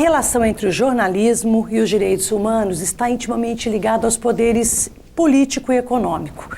relação entre o jornalismo e os direitos humanos está intimamente ligada aos poderes político e econômico.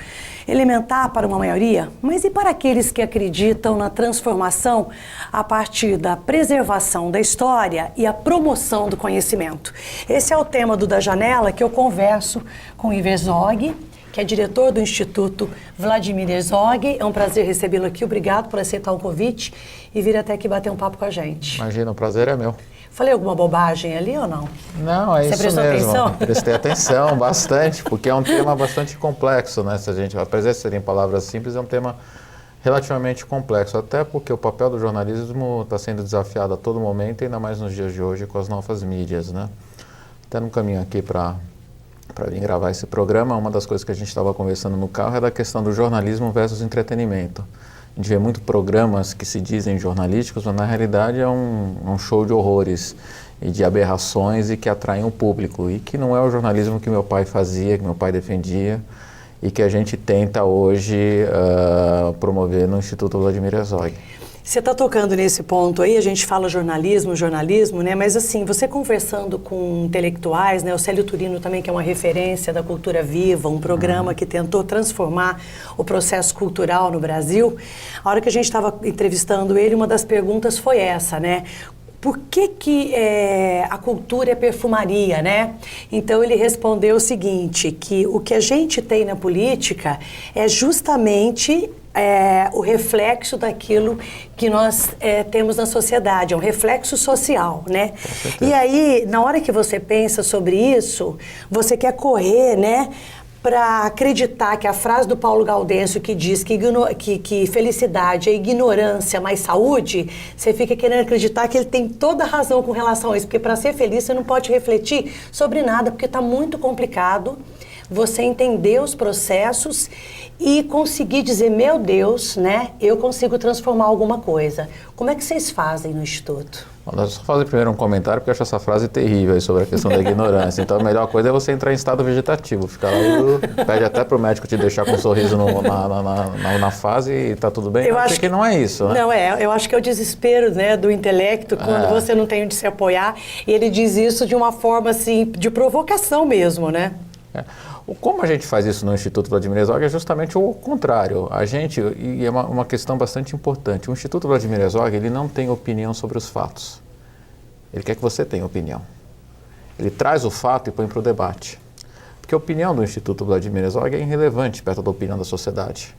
Elementar para uma maioria, mas e para aqueles que acreditam na transformação a partir da preservação da história e a promoção do conhecimento? Esse é o tema do Da Janela, que eu converso com o Ivo Herzog, que é diretor do Instituto Vladimir Herzog. É um prazer recebê-lo aqui. Obrigado por aceitar o convite e vir até aqui bater um papo com a gente. Imagina, o prazer é meu. Falei alguma bobagem ali ou não? Não, é Você isso mesmo. atenção? Prestei atenção bastante, porque é um tema bastante complexo, né? Se a gente, apesar de serem palavras simples, é um tema relativamente complexo, até porque o papel do jornalismo está sendo desafiado a todo momento, ainda mais nos dias de hoje com as novas mídias, né? Até no caminho aqui para vir gravar esse programa, uma das coisas que a gente estava conversando no carro é da questão do jornalismo versus entretenimento. A gente vê muito programas que se dizem jornalísticos, mas na realidade é um show de horrores e de aberrações e que atraem o público. E que não é o jornalismo que meu pai fazia, que meu pai defendia e que a gente tenta hoje promover no Instituto Vladimir Herzog. Você está tocando nesse ponto aí, a gente fala jornalismo, né? Mas assim, você conversando com intelectuais, né? O Célio Turino também, que é uma referência da cultura viva, um programa que tentou transformar o processo cultural no Brasil. A hora que a gente estava entrevistando ele, uma das perguntas foi essa, né? Por que a cultura é perfumaria, né? Então ele respondeu o seguinte, que o que a gente tem na política é justamente o reflexo daquilo que nós temos na sociedade, é um reflexo social, né? E aí, na hora que você pensa sobre isso, você quer correr, né? Para acreditar que a frase do Paulo Gaudêncio que diz que felicidade é ignorância mais saúde, você fica querendo acreditar que ele tem toda a razão com relação a isso, porque para ser feliz você não pode refletir sobre nada, porque está muito complicado você entender os processos e conseguir dizer, meu Deus, né, eu consigo transformar alguma coisa. Como é que vocês fazem no Instituto? Deixa eu só fazer primeiro um comentário, porque eu acho essa frase terrível aí sobre a questão da ignorância. Então a melhor coisa é você entrar em estado vegetativo, ficar lá, pede até para o médico te deixar com um sorriso na fase e tá tudo bem. Eu acho que não é isso, né? Não, eu acho que é o desespero, né, do intelecto, quando você não tem onde se apoiar, e ele diz isso de uma forma, assim, de provocação mesmo, né? Como a gente faz isso no Instituto Vladimir Herzog é justamente o contrário. A gente, e é uma questão bastante importante, o Instituto Vladimir Herzog, ele não tem opinião sobre os fatos. Ele quer que você tenha opinião. Ele traz o fato e põe para o debate. Porque a opinião do Instituto Vladimir Herzog é irrelevante perto da opinião da sociedade.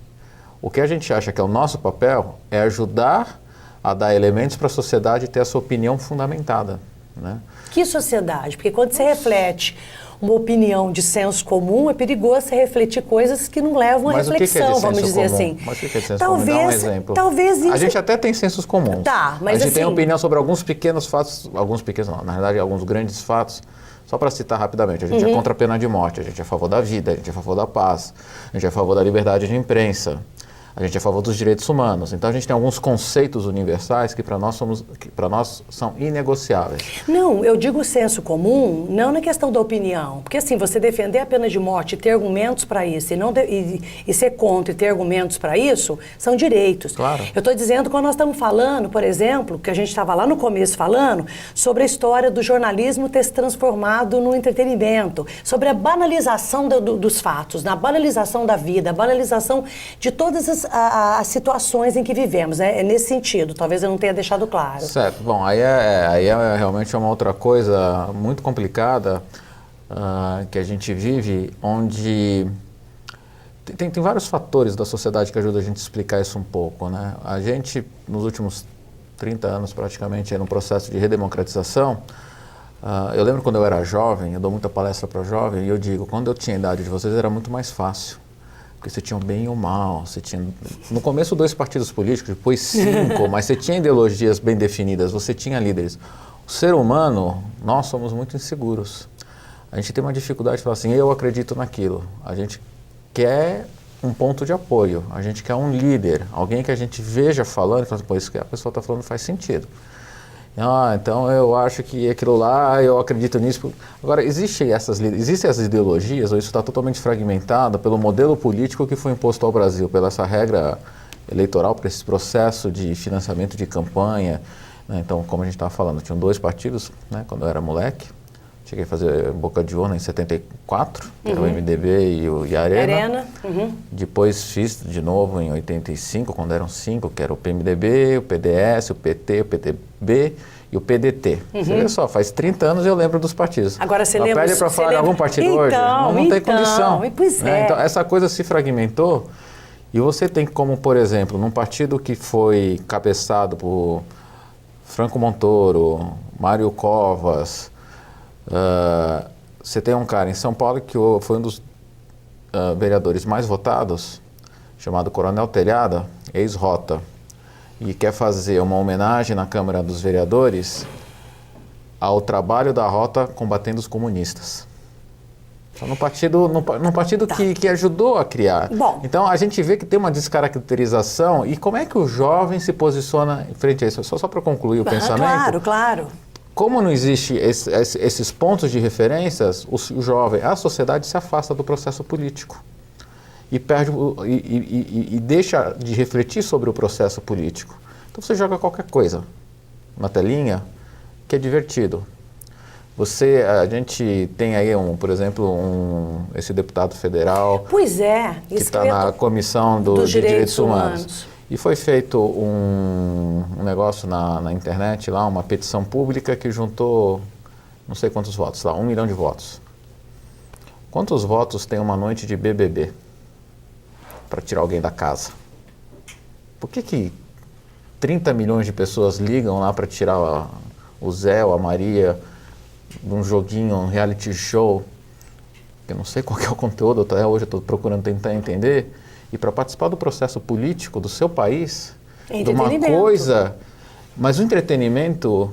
O que a gente acha que é o nosso papel é ajudar a dar elementos para a sociedade ter a sua opinião fundamentada, né? Que sociedade? Porque quando você reflete uma opinião de senso comum, é perigoso você refletir coisas que não levam a reflexão, vamos dizer assim. Mas o que é de senso comum? Dá um exemplo. Talvez isso... A gente até tem sensos comuns. Tá, mas a gente tem assim... opinião sobre alguns pequenos fatos, alguns pequenos não, na verdade alguns grandes fatos. Só para citar rapidamente, a gente é contra a pena de morte, a gente é a favor da vida, a gente é a favor da paz, a gente é a favor da liberdade de imprensa. A gente é a favor dos direitos humanos. Então a gente tem alguns conceitos universais que para nós são inegociáveis. Não, eu digo senso comum, não na questão da opinião. Porque assim, você defender a pena de morte e ter argumentos para isso, e ser contra e ter argumentos para isso, são direitos. Claro. Eu estou dizendo, quando nós estamos falando, por exemplo, que a gente estava lá no começo falando, sobre a história do jornalismo ter se transformado no entretenimento, sobre a banalização dos fatos, na banalização da vida, a banalização de todas as situações em que vivemos, né? É nesse sentido, talvez eu não tenha deixado claro. Certo, bom, aí é realmente uma outra coisa muito complicada que a gente vive, onde tem vários fatores da sociedade que ajudam a gente a explicar isso um pouco, né? A gente, nos últimos 30 anos praticamente, no processo de redemocratização. Eu lembro quando eu era jovem, eu dou muita palestra para jovem, e eu digo, quando eu tinha a idade de vocês era muito mais fácil. Porque você tinha o bem e o mal, você tinha, no começo 2 partidos políticos, depois 5, mas você tinha ideologias bem definidas, você tinha líderes. O ser humano, nós somos muito inseguros. A gente tem uma dificuldade de falar assim, eu acredito naquilo. A gente quer um ponto de apoio, a gente quer um líder, alguém que a gente veja falando e fala assim, pô, isso que a pessoa está falando faz sentido. Então eu acho que aquilo lá, eu acredito nisso. Agora, existem essas ideologias, ou isso está totalmente fragmentado pelo modelo político que foi imposto ao Brasil, pela essa regra eleitoral, por esse processo de financiamento de campanha, né? Então, como a gente estava falando, tinham 2 partidos, né, quando eu era moleque. Cheguei a fazer boca de urna em 74, que era o MDB e a Arena. Depois fiz de novo em 85, quando eram 5, que era o PMDB, o PDS, o PT, o PTB e o PDT. Você vê só, faz 30 anos eu lembro dos partidos. Agora você lembra... Pede para falar de algum partido hoje? Não tem condição. Pois é. Né? Então, essa coisa se fragmentou e você tem como, por exemplo, num partido que foi cabeçado por Franco Montoro, Mário Covas, você tem um cara em São Paulo que foi um dos vereadores mais votados, chamado Coronel Telhada, ex-Rota, e quer fazer uma homenagem na Câmara dos Vereadores ao trabalho da Rota combatendo os comunistas. Então, num partido que ajudou a criar. Bom. Então, a gente vê que tem uma descaracterização. E como é que o jovem se posiciona em frente a isso? Só para concluir o pensamento. Claro. Como não existe esses pontos de referências, o jovem, a sociedade se afasta do processo político e perde e deixa de refletir sobre o processo político. Então você joga qualquer coisa na telinha que é divertido. A gente tem aí, por exemplo, esse deputado federal que está na comissão de direitos humanos. E foi feito um negócio na internet, lá, uma petição pública que juntou não sei quantos votos, lá, 1 milhão de votos. Quantos votos tem uma noite de BBB para tirar alguém da casa? Por que 30 milhões de pessoas ligam lá para tirar o Zé ou a Maria de um joguinho, um reality show? Eu não sei qual que é o conteúdo, até hoje eu estou procurando tentar entender. E para participar do processo político do seu país, de uma coisa... Mas esse entretenimento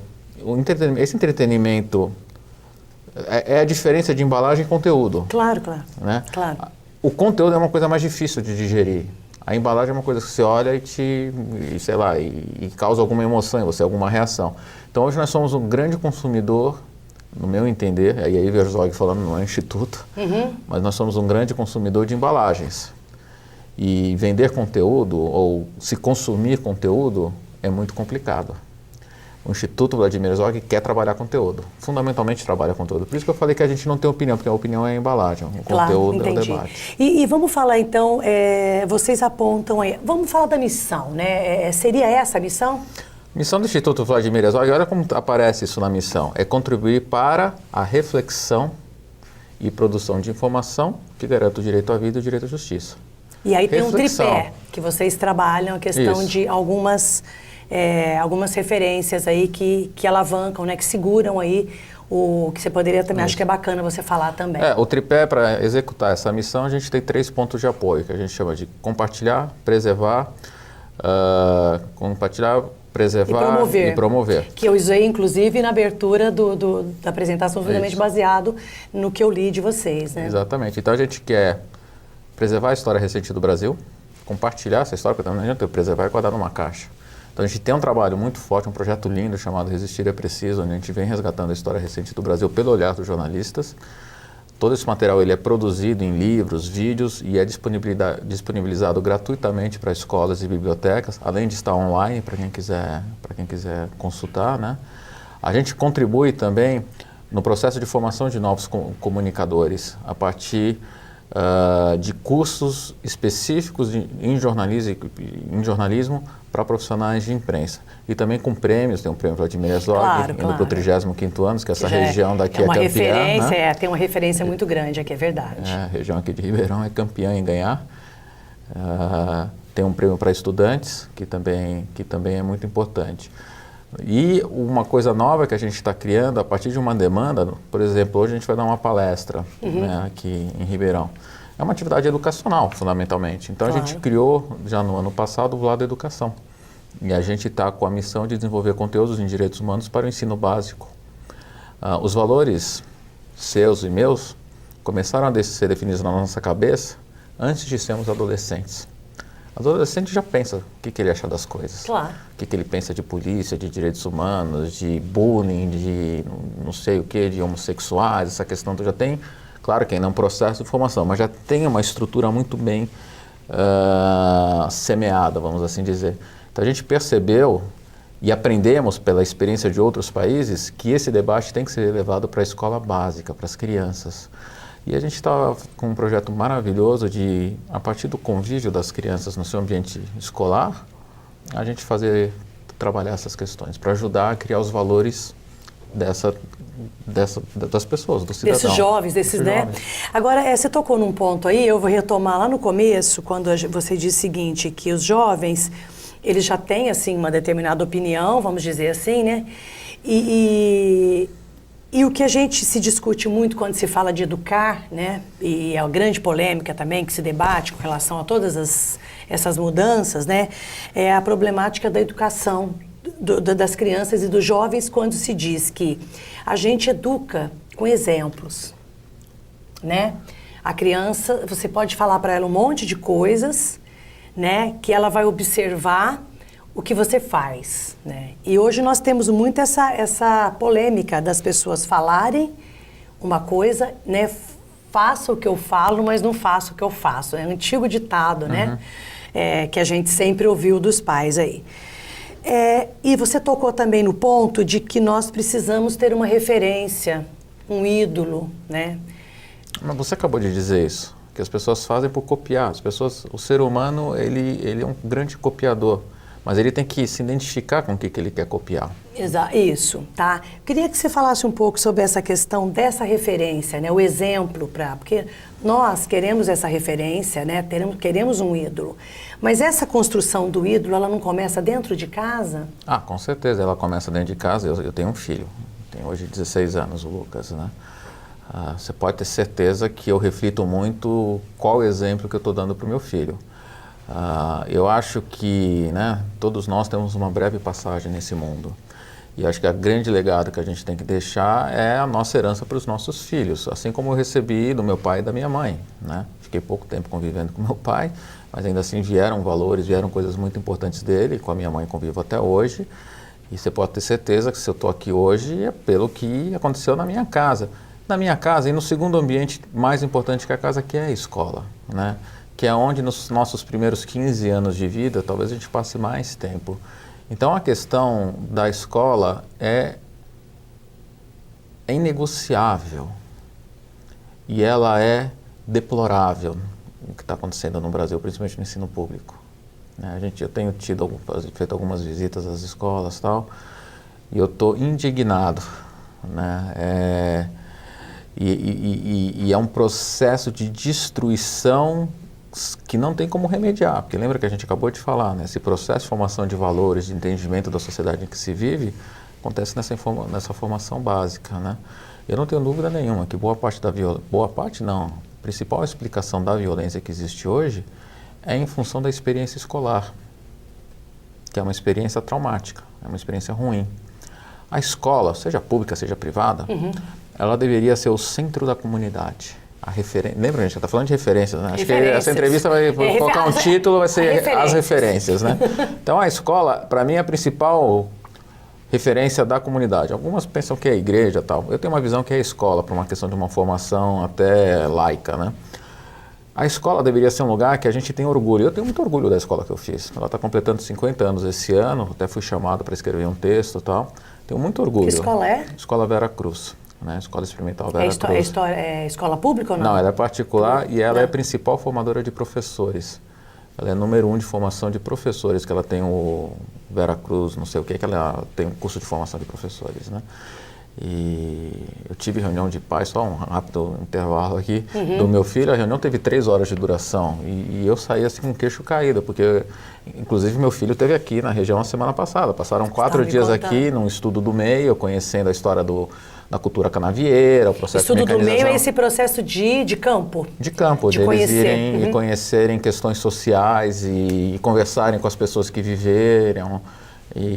é a diferença de embalagem e conteúdo. Claro. Né? O conteúdo é uma coisa mais difícil de digerir. A embalagem é uma coisa que você olha e causa alguma emoção em você, alguma reação. Então hoje nós somos um grande consumidor, no meu entender, e aí Herzog falando não é instituto, mas nós somos um grande consumidor de embalagens. E vender conteúdo ou se consumir conteúdo é muito complicado. O Instituto Vladimir Herzog quer trabalhar conteúdo, fundamentalmente trabalha conteúdo. Por isso que eu falei que a gente não tem opinião, porque a opinião é a embalagem, o conteúdo é o debate. E vamos falar então, vocês apontam aí, vamos falar da missão, né? Seria essa a missão? Missão do Instituto Vladimir Herzog, olha como aparece isso na missão, é contribuir para a reflexão e produção de informação que garanta o direito à vida e o direito à justiça. E aí tem um tripé que vocês trabalham, a questão de algumas referências aí que alavancam, né, que seguram aí o que você poderia também, acho que é bacana você falar também. O tripé, para executar essa missão, a gente tem 3 pontos de apoio, que a gente chama de compartilhar, preservar, preservar e promover. Que eu usei, inclusive, na abertura da apresentação, justamente baseado no que eu li de vocês, né? Exatamente. Então a gente quer preservar a história recente do Brasil, compartilhar essa história, porque não adianta eu preservar e guardar numa caixa. Então a gente tem um trabalho muito forte, um projeto lindo chamado Resistir é Preciso, onde a gente vem resgatando a história recente do Brasil pelo olhar dos jornalistas. Todo esse material ele é produzido em livros, vídeos e é disponibilizado gratuitamente para escolas e bibliotecas, além de estar online para quem quiser consultar, né? A gente contribui também no processo de formação de novos comunicadores a partir de cursos específicos em jornalismo para profissionais de imprensa. E também com prêmios, tem um prêmio Vladimir Herzog, indo para o 35º ano, que essa região daqui é campeã. Referência, né? Tem uma referência muito grande aqui, é verdade. A região aqui de Ribeirão é campeã em ganhar. Tem um prêmio para estudantes, que também é muito importante. E uma coisa nova que a gente está criando, a partir de uma demanda, por exemplo, hoje a gente vai dar uma palestra né, aqui em Ribeirão. É uma atividade educacional, fundamentalmente. Então a gente criou, já no ano passado, o Vlado Educação. E a gente está com a missão de desenvolver conteúdos em direitos humanos para o ensino básico. Os valores seus e meus começaram a ser definidos na nossa cabeça antes de sermos adolescentes. O adolescente já pensa o que ele acha das coisas. Claro. O que ele pensa de polícia, de direitos humanos, de bullying, de não sei o que, de homossexuais, essa questão já tem, claro que ainda é um processo de formação, mas já tem uma estrutura muito bem semeada, vamos assim dizer. Então a gente percebeu E aprendemos pela experiência de outros países que esse debate tem que ser levado para a escola básica, para as crianças. E a gente está com um projeto maravilhoso de, a partir do convívio das crianças no seu ambiente escolar, a gente trabalhar essas questões, para ajudar a criar os valores das pessoas, do cidadão. Desses jovens, né? Jovens. Agora, você tocou num ponto aí, eu vou retomar lá no começo, quando você disse o seguinte, que os jovens, eles já têm, assim, uma determinada opinião, vamos dizer assim, né? E o que a gente se discute muito quando se fala de educar, né? E é uma grande polêmica também que se debate com relação a todas essas mudanças, né? É a problemática da educação das crianças e dos jovens, quando se diz que a gente educa com exemplos, né? A criança, você pode falar para ela um monte de coisas, né? Que ela vai observar o que você faz, né? E hoje nós temos muito essa polêmica das pessoas falarem uma coisa, né? Faça o que eu falo, mas não faça o que eu faço. É um antigo ditado, né? Que a gente sempre ouviu dos pais aí. E você tocou também no ponto de que nós precisamos ter uma referência, um ídolo, né? Mas você acabou de dizer isso, que as pessoas fazem por copiar. O ser humano, ele é um grande copiador, mas ele tem que se identificar com o que ele quer copiar. Isso, tá? Queria que você falasse um pouco sobre essa questão dessa referência, né? O exemplo, porque nós queremos essa referência, né? Queremos um ídolo. Mas essa construção do ídolo, ela não começa dentro de casa? Com certeza, ela começa dentro de casa. Eu tenho um filho, tem hoje 16 anos, o Lucas, né? Você pode ter certeza que eu reflito muito qual exemplo que eu estou dando para o meu filho. Eu acho que, né, todos nós temos uma breve passagem nesse mundo. E acho que a grande legado que a gente tem que deixar é a nossa herança para os nossos filhos, assim como eu recebi do meu pai e da minha mãe, né? Fiquei pouco tempo convivendo com meu pai, mas ainda assim vieram valores, vieram coisas muito importantes dele, com a minha mãe convivo até hoje. E você pode ter certeza que se eu estou aqui hoje é pelo que aconteceu na minha casa. Na minha casa e no segundo ambiente mais importante que a casa, que é a escola, né? Que é onde nos nossos primeiros 15 anos de vida, talvez a gente passe mais tempo. Então a questão da escola é inegociável e ela é deplorável, o que está acontecendo no Brasil, principalmente no ensino público. Eu tenho feito algumas visitas às escolas e tal, e eu estou indignado, né? E é um processo de destruição que não tem como remediar, porque lembra que a gente acabou de falar, né? Esse processo de formação de valores, de entendimento da sociedade em que se vive, acontece nessa formação básica, né? Eu não tenho dúvida nenhuma que a principal explicação da violência que existe hoje é em função da experiência escolar, que é uma experiência traumática, é uma experiência ruim. A escola, seja pública, seja privada, ela deveria ser o centro da comunidade. Lembra, a gente está falando de referências, né? Acho que essa entrevista vai colocar um título, vai ser as referências, né? Então a escola, para mim, é a principal referência da comunidade. Algumas pensam que é a igreja e tal. Eu tenho uma visão que é a escola, por uma questão de uma formação até laica, né? A escola deveria ser um lugar que a gente tem orgulho. Eu tenho muito orgulho da escola que eu fiz. Ela está completando 50 anos esse ano, até fui chamado para escrever um texto e tal. Tenho muito orgulho. Que escola é? Escola Vera Cruz. Né? Escola Experimental Vera Cruz. É escola pública ou não? Não, ela é particular e ela é a principal formadora de professores. Ela é número 1 de formação de professores, que ela tem o Vera Cruz, não sei o que ela tem um curso de formação de professores, né? E eu tive reunião de pais, só um rápido intervalo aqui, do meu filho. A reunião teve 3 horas de duração e eu saí assim com o queixo caído, porque inclusive meu filho esteve aqui na região a semana passada. Passaram 4 dias aqui num estudo do meio, conhecendo a história da cultura canavieira, o processo de mecanização. Estudo do meio é esse processo de campo. De campo, de eles irem e conhecerem questões sociais e conversarem com as pessoas que viveram.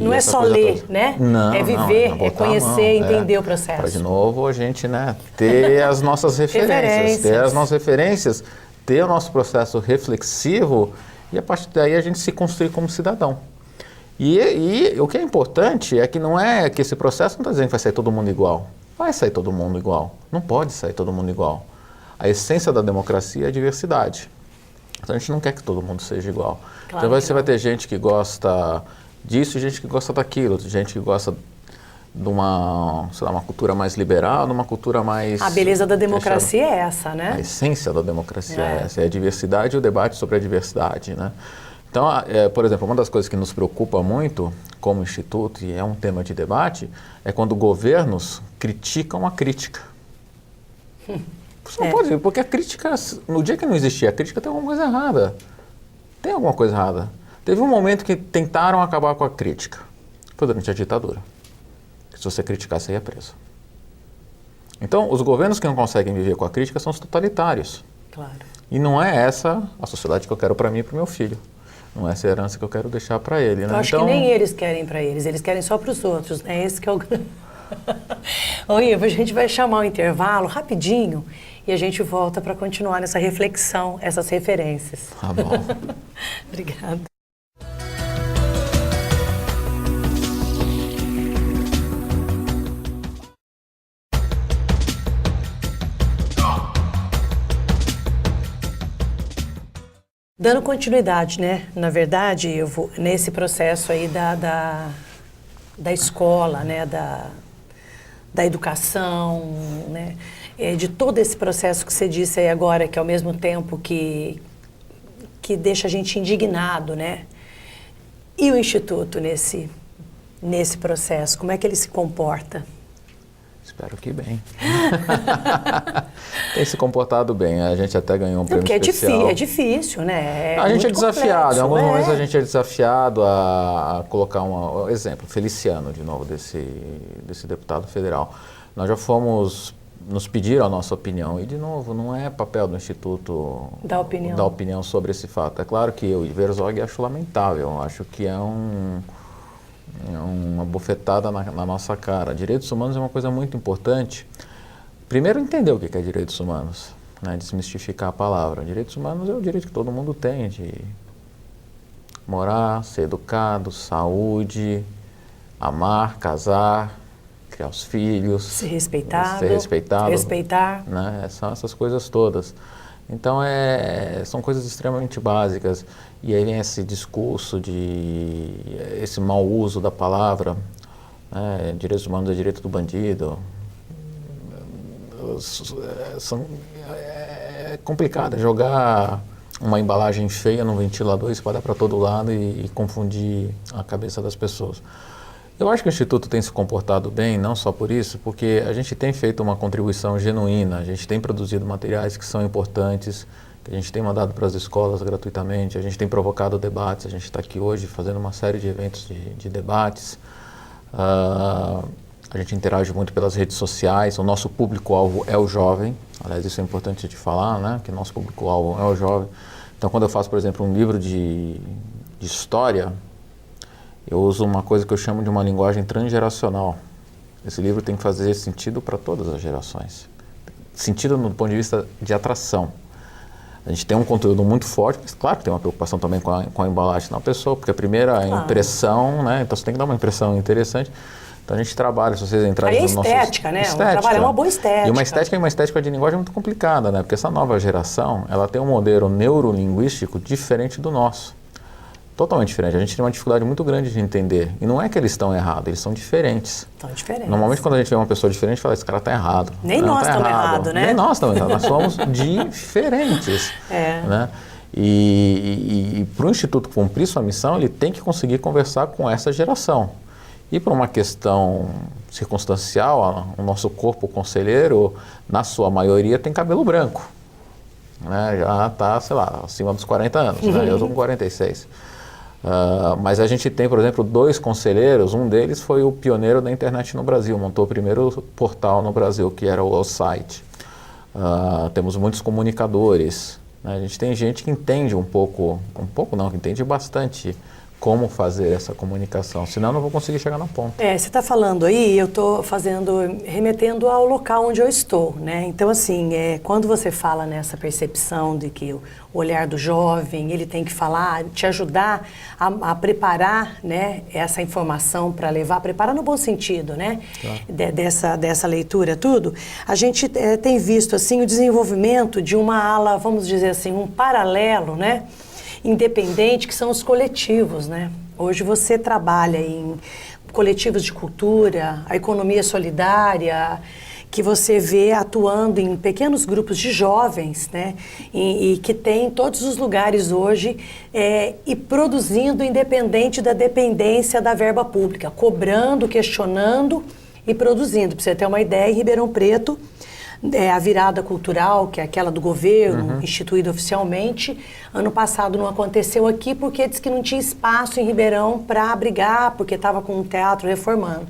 Não é só ler, toda, né? Não, é viver, é conhecer, entender o processo. Para de novo a gente, né, ter as nossas referências, ter o nosso processo reflexivo e a partir daí a gente se construir como cidadão. E o que é importante é que não é que esse processo não está dizendo que vai sair todo mundo igual. Vai sair todo mundo igual. Não pode sair todo mundo igual. A essência da democracia é a diversidade. Então a gente não quer que todo mundo seja igual. Claro, então você vai ter gente que gosta disso, gente que gosta daquilo, gente que gosta de uma, sei lá, uma cultura mais liberal, de uma cultura mais... A beleza da democracia é essa, né? A essência da democracia é essa, é a diversidade e o debate sobre a diversidade, né? Então, por exemplo, uma das coisas que nos preocupa muito como instituto, e é um tema de debate, é quando governos criticam a crítica. Você não pode, porque a crítica, no dia que não existia a crítica, tem alguma coisa errada. Tem alguma coisa errada. Teve um momento que tentaram acabar com a crítica. Foi durante a ditadura. Se você criticar, você ia preso. Então, os governos que não conseguem viver com a crítica são os totalitários. Claro. E não é essa a sociedade que eu quero para mim e para o meu filho. Não é essa herança que eu quero deixar para ele, né? Eu acho que nem eles querem para eles querem só para os outros, né? Esse que é o... Ô Ivo, a gente vai chamar um intervalo rapidinho e a gente volta para continuar nessa reflexão, essas referências. Tá bom. Obrigada. Dando continuidade, né? Na verdade, Ivo, nesse processo aí da escola, né? Da educação, né? De todo esse processo que você disse aí agora, que ao mesmo tempo que deixa a gente indignado, né? E o Instituto nesse processo, como é que ele se comporta? Espero que bem. Tem se comportado bem, a gente até ganhou um prêmio especial. Porque é difícil, né? A gente é desafiado, em alguns momentos a é. gente é desafiado a colocar um exemplo, Feliciano, de novo, desse deputado federal. Nós já fomos, nos pediram a nossa opinião e, de novo, não é papel do Instituto dar opinião sobre esse fato. É claro que eu e Verzog acho lamentável, acho que é uma bofetada na nossa cara. Direitos humanos é uma coisa muito importante. Primeiro, entender o que é direitos humanos, né? Desmistificar a palavra. Direitos humanos é o direito que todo mundo tem de morar, ser educado, saúde, amar, casar, criar os filhos. Ser respeitado. Respeitar. Né? São essas coisas todas. Então, são coisas extremamente básicas. E aí vem esse discurso esse mau uso da palavra, né? Direitos humanos é direito do bandido. É complicado jogar uma embalagem feia num ventilador, espalhar para todo lado e confundir a cabeça das pessoas. Eu acho que o Instituto tem se comportado bem, não só por isso, porque a gente tem feito uma contribuição genuína, a gente tem produzido materiais que são importantes, que a gente tem mandado para as escolas gratuitamente, a gente tem provocado debates, a gente está aqui hoje fazendo uma série de eventos de debates, a gente interage muito pelas redes sociais, o nosso público-alvo é o jovem, aliás, isso é importante de falar, né, que o nosso público-alvo é o jovem. Então, quando eu faço, por exemplo, um livro de história, eu uso uma coisa que eu chamo de uma linguagem transgeracional. Esse livro tem que fazer sentido para todas as gerações. Sentido no ponto de vista de atração. A gente tem um conteúdo muito forte, mas claro que tem uma preocupação também com a embalagem da pessoa, porque a primeira impressão, né? Então você tem que dar uma impressão interessante. Então a gente trabalha, se vocês entrarem no nosso... estética, né? Trabalhar uma boa estética. E uma estética de linguagem muito complicada, né? Porque essa nova geração, ela tem um modelo neurolinguístico diferente do nosso. Totalmente diferente. A gente tem uma dificuldade muito grande de entender. E não é que eles estão errados, eles são diferentes. Estão diferentes. Normalmente, quando a gente vê uma pessoa diferente, fala, esse cara está errado. Nem nós estamos errados, né? Nem nós estamos errados. Nós somos diferentes. Né? E para o Instituto cumprir sua missão, ele tem que conseguir conversar com essa geração. E por uma questão circunstancial, o nosso corpo conselheiro, na sua maioria, tem cabelo branco. Né? Já está, sei lá, acima dos 40 anos. Né? Eu estou com 46. Mas a gente tem, por exemplo, 2 conselheiros, um deles foi o pioneiro da internet no Brasil, montou o primeiro portal no Brasil, que era o site. Temos muitos comunicadores, né? A gente tem gente que entende que entende bastante como fazer essa comunicação, senão eu não vou conseguir chegar na ponta. Você está falando aí, eu estou remetendo ao local onde eu estou, né? Então, assim, quando você fala nessa percepção de que o olhar do jovem, ele tem que falar, te ajudar a preparar, né, essa informação para levar, preparar no bom sentido, né? Claro. Dessa leitura, tudo, a gente tem visto, assim, o desenvolvimento de uma ala, vamos dizer assim, um paralelo, né? Independente, que são os coletivos, né? Hoje você trabalha em coletivos de cultura, a economia solidária, que você vê atuando em pequenos grupos de jovens, né? E que tem em todos os lugares hoje e produzindo independente da dependência da verba pública, cobrando, questionando e produzindo. Para você ter uma ideia, em Ribeirão Preto, a virada cultural, que é aquela do governo, instituída oficialmente, ano passado não aconteceu aqui porque disse que não tinha espaço em Ribeirão para abrigar, porque estava com um teatro reformando.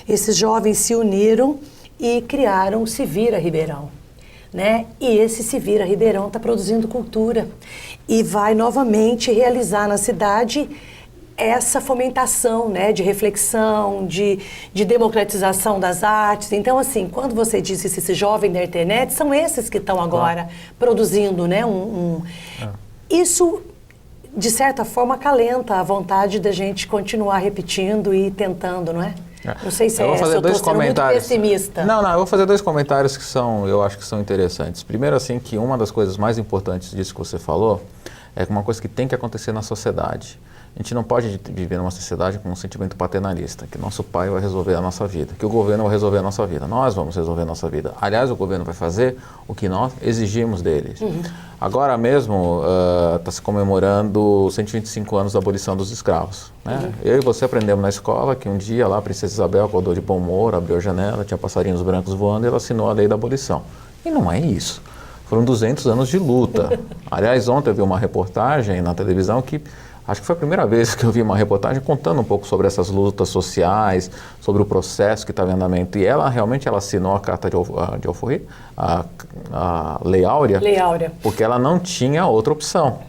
Esses jovens se uniram e criaram o Se Vira Ribeirão, né? E esse Se Vira Ribeirão está produzindo cultura e vai novamente realizar na cidade essa fomentação, né, de reflexão, de democratização das artes. Então, assim, quando você diz esse jovem da internet, são esses que estão agora produzindo, né, Isso, de certa forma, acalenta a vontade da gente continuar repetindo e tentando, não é? Não sei se eu vou fazer dois comentários. Muito pessimista. Não, eu vou fazer dois comentários que eu acho que são interessantes. Primeiro, assim, que uma das coisas mais importantes disso que você falou é uma coisa que tem que acontecer na sociedade. A gente não pode viver numa sociedade com um sentimento paternalista, que nosso pai vai resolver a nossa vida, que o governo vai resolver a nossa vida. Nós vamos resolver a nossa vida. Aliás, o governo vai fazer o que nós exigimos deles. Agora mesmo está se comemorando 125 anos da abolição dos escravos, né? Eu e você aprendemos na escola que um dia lá a princesa Isabel acordou de bom humor, abriu a janela, tinha passarinhos brancos voando e ela assinou a lei da abolição. E não é isso. Foram 200 anos de luta. Aliás, ontem eu vi uma reportagem na televisão que acho que foi a primeira vez que eu vi uma reportagem contando um pouco sobre essas lutas sociais, sobre o processo que estava em andamento. E ela realmente assinou a Carta de Alforria, a Lei Áurea, porque ela não tinha outra opção.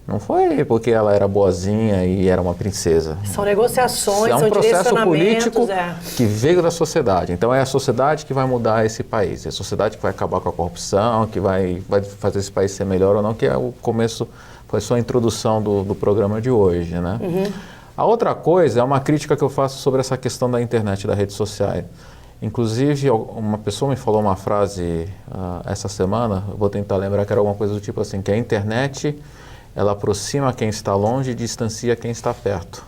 Não foi porque ela era boazinha e era uma princesa. São negociações, são são processo direcionamentos, político que veio da sociedade. Então é a sociedade que vai mudar esse país. É a sociedade que vai acabar com a corrupção, que vai fazer esse país ser melhor ou não, que é o começo, foi só a introdução do programa de hoje, né? A outra coisa é uma crítica que eu faço sobre essa questão da internet e das redes sociais. Inclusive, uma pessoa me falou uma frase essa semana, eu vou tentar lembrar que era alguma coisa do tipo assim, que a internet ela aproxima quem está longe e distancia quem está perto.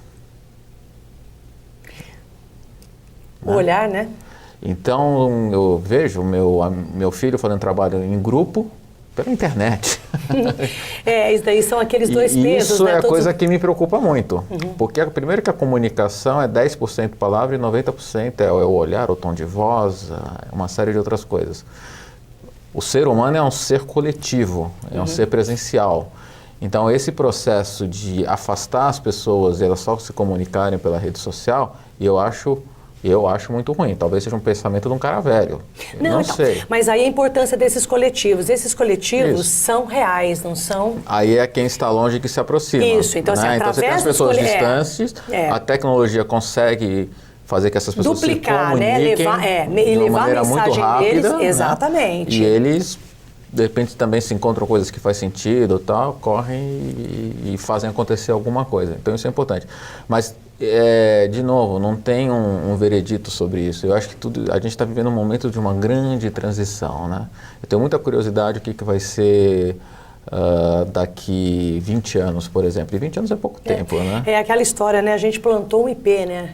O olhar, né? Então, eu vejo meu filho fazendo trabalho em grupo pela internet. Isso daí são aqueles dois pesos, isso né? É a coisa que me preocupa muito. Porque, primeiro, que a comunicação é 10% palavra e 90% é o olhar, o tom de voz, uma série de outras coisas. O ser humano é um ser coletivo, é um ser presencial. Então, esse processo de afastar as pessoas e elas só se comunicarem pela rede social, eu acho muito ruim. Talvez seja um pensamento de um cara velho. Não então, sei. Mas aí a importância desses coletivos. Esses coletivos são reais, não são... Aí é quem está longe que se aproxima. Isso, então, né? Então você tem as pessoas distantes, a tecnologia consegue fazer que essas pessoas duplicar, se comuniquem e de uma levar maneira a muito mensagem rápida. Deles, exatamente. Né? E eles, de repente, também se encontram coisas que faz sentido, tal, correm e fazem acontecer alguma coisa. Então isso é importante. Mas, de novo, não tem um veredito sobre isso. Eu acho que a gente está vivendo um momento de uma grande transição, né? Eu tenho muita curiosidade o que vai ser daqui 20 anos, por exemplo. E 20 anos é pouco tempo, né? É aquela história, né? A gente plantou um IP, né?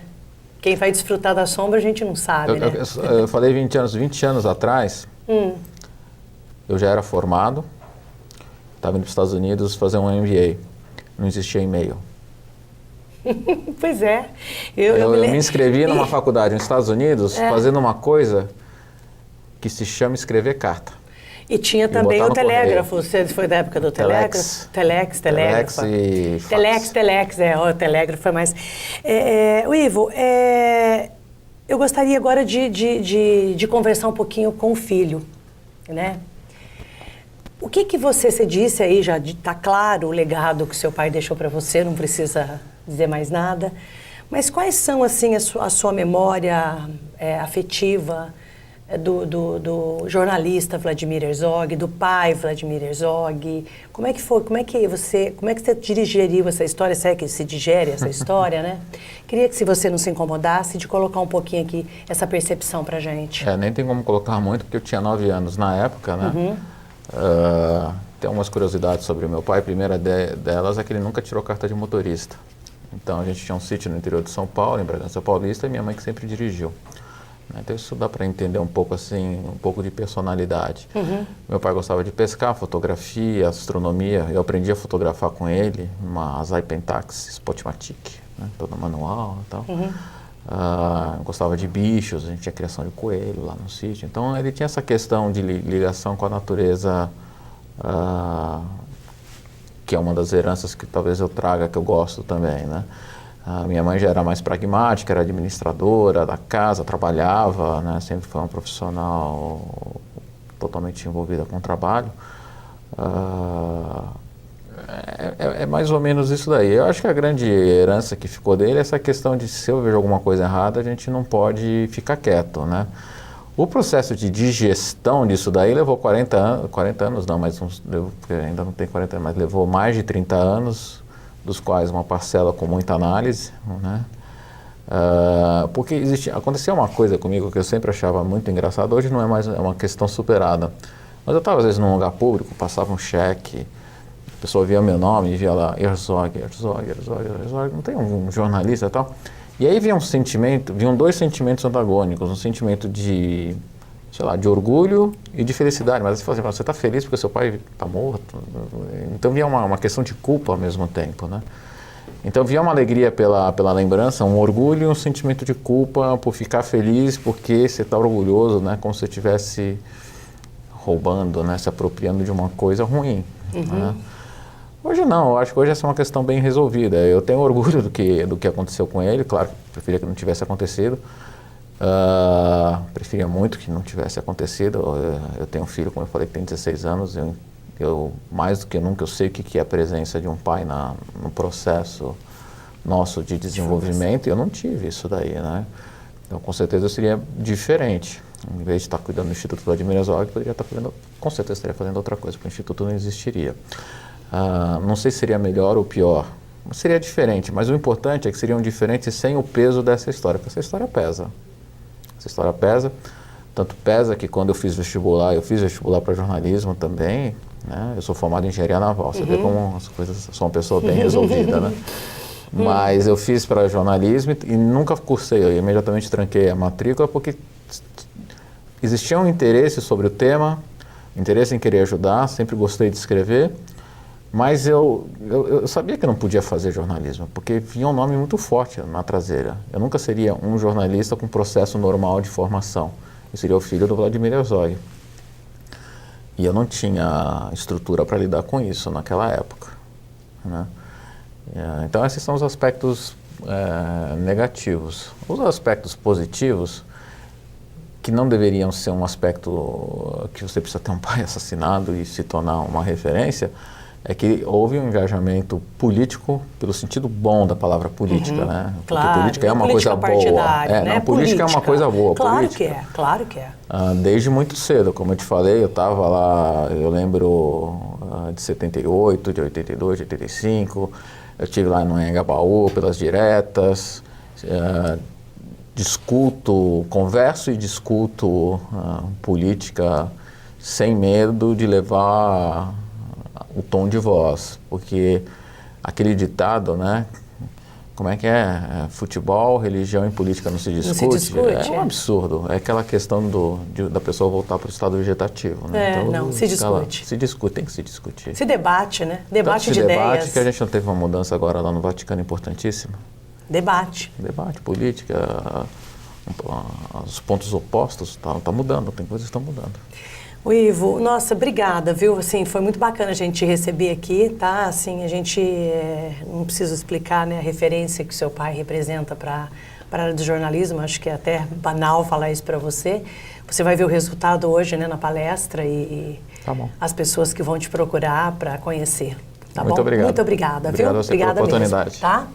Quem vai desfrutar da sombra a gente não sabe, né? Eu falei 20 anos atrás, eu já era formado, estava indo para os Estados Unidos fazer um MBA, não existia e-mail. Pois é. Eu me inscrevi numa faculdade nos Estados Unidos fazendo uma coisa que se chama escrever carta. E tinha também o telégrafo. Correio. Você foi da época do telégrafo? Telégrafo. Telex, o telégrafo foi mais... Ivo, eu gostaria agora de conversar um pouquinho com o filho, né? O que você disse aí, já está claro o legado que seu pai deixou para você, não precisa dizer mais nada, mas quais são, assim, a sua memória afetiva do jornalista Vladimir Herzog, do pai Vladimir Herzog? Como é que foi? Como é que você digeriu essa história? Se é que se digere essa história, né? Queria que, se você não se incomodasse, de colocar um pouquinho aqui essa percepção pra gente. Nem tem como colocar muito, porque eu tinha 9 anos na época, né? Tem umas curiosidades sobre o meu pai. A primeira delas é que ele nunca tirou carta de motorista. Então a gente tinha um sítio no interior de São Paulo, em Bragança Paulista, e minha mãe que sempre dirigiu. Então isso dá para entender um pouco assim, um pouco de personalidade. Meu pai gostava de pescar, fotografia, astronomia. Eu aprendi a fotografar com ele, uma Azai Pentax Spotmatic, né, toda manual e tal. Gostava de bichos, a gente tinha criação de coelho lá no sítio. Então ele tinha essa questão de ligação com a natureza, que é uma das heranças que talvez eu traga, que eu gosto também, né? A minha mãe já era mais pragmática, era administradora da casa, trabalhava, né? Sempre foi uma profissional totalmente envolvida com o trabalho. É mais ou menos isso daí. Eu acho que a grande herança que ficou dele é essa questão de, se eu vejo alguma coisa errada, a gente não pode ficar quieto, né? O processo de digestão disso daí levou 40 anos não, mas ainda não tem 40 anos, mas levou mais de 30 anos, dos quais uma parcela com muita análise, né? Porque aconteceu uma coisa comigo que eu sempre achava muito engraçado, hoje não é mais, é uma questão superada. Mas eu estava às vezes num lugar público, passava um cheque, a pessoa via meu nome e via lá, Herzog, não tem um jornalista e tal. E aí vinham dois sentimentos antagônicos, um sentimento de, sei lá, de orgulho e de felicidade. Mas você fala assim, você está feliz porque seu pai está morto? Então vinha uma questão de culpa ao mesmo tempo, né? Então vinha uma alegria pela lembrança, um orgulho e um sentimento de culpa por ficar feliz porque você está orgulhoso, né? Como se você estivesse roubando, né? Se apropriando de uma coisa ruim, né? Hoje não, eu acho que hoje essa é uma questão bem resolvida. Eu tenho orgulho do que aconteceu com ele, claro, preferia que não tivesse acontecido. Preferia muito que não tivesse acontecido. Eu tenho um filho, como eu falei, que tem 16 anos. Eu mais do que nunca, eu sei o que é a presença de um pai no processo nosso de desenvolvimento. E eu não tive isso daí, né? Então, com certeza, eu seria diferente. Em vez de estar cuidando do Instituto Vladimir Herzog, eu poderia estar cuidando, com certeza, estaria fazendo outra coisa, porque o Instituto não existiria. Não sei se seria melhor ou pior, seria diferente, mas o importante é que seriam diferentes sem o peso dessa história, porque essa história pesa. Essa história pesa, tanto pesa que quando eu fiz vestibular para jornalismo também, né? Eu sou formado em engenharia naval, você vê como as coisas, sou uma pessoa bem resolvida, né? Mas eu fiz para jornalismo e nunca cursei, eu imediatamente tranquei a matrícula porque existia um interesse sobre o tema, interesse em querer ajudar, sempre gostei de escrever. Mas eu sabia que eu não podia fazer jornalismo, porque vinha um nome muito forte na traseira. Eu nunca seria um jornalista com processo normal de formação. Eu seria o filho do Vladimir Herzog. E eu não tinha estrutura para lidar com isso naquela época, né? Então esses são os aspectos negativos. Os aspectos positivos, que não deveriam ser um aspecto que você precisa ter um pai assassinado e se tornar uma referência, é que houve um engajamento político pelo sentido bom da palavra política, né? Porque claro, política é uma coisa boa. Né? Política é uma coisa boa. Claro política. que é, claro que é. Desde muito cedo, como eu te falei, eu estava lá, eu lembro de 78, de 82, de 85, eu estive lá no Anhangabaú pelas diretas, converso e discuto política sem medo de levar o tom de voz, porque aquele ditado, né? Como é que é? Futebol, religião e política não se discute? Não se discute, é um absurdo. É aquela questão da pessoa voltar para o estado vegetativo, né? Então, se discute. Se discute, tem que se discutir. Se debate, né? Debate de debate, ideias. que a gente não teve uma mudança agora lá no Vaticano importantíssima. Debate, política, os pontos opostos, tá mudando, tem coisas que estão mudando. O Ivo, nossa, obrigada, viu? Assim, foi muito bacana a gente te receber aqui, tá? Assim, a gente não precisa explicar, né, a referência que seu pai representa para a área do jornalismo, acho que é até banal falar isso para você. Você vai ver o resultado hoje, né, na palestra e tá bom. As pessoas que vão te procurar para conhecer, tá muito bom? Obrigado. Muito obrigada, obrigado viu? A você pela oportunidade. Mesmo, tá?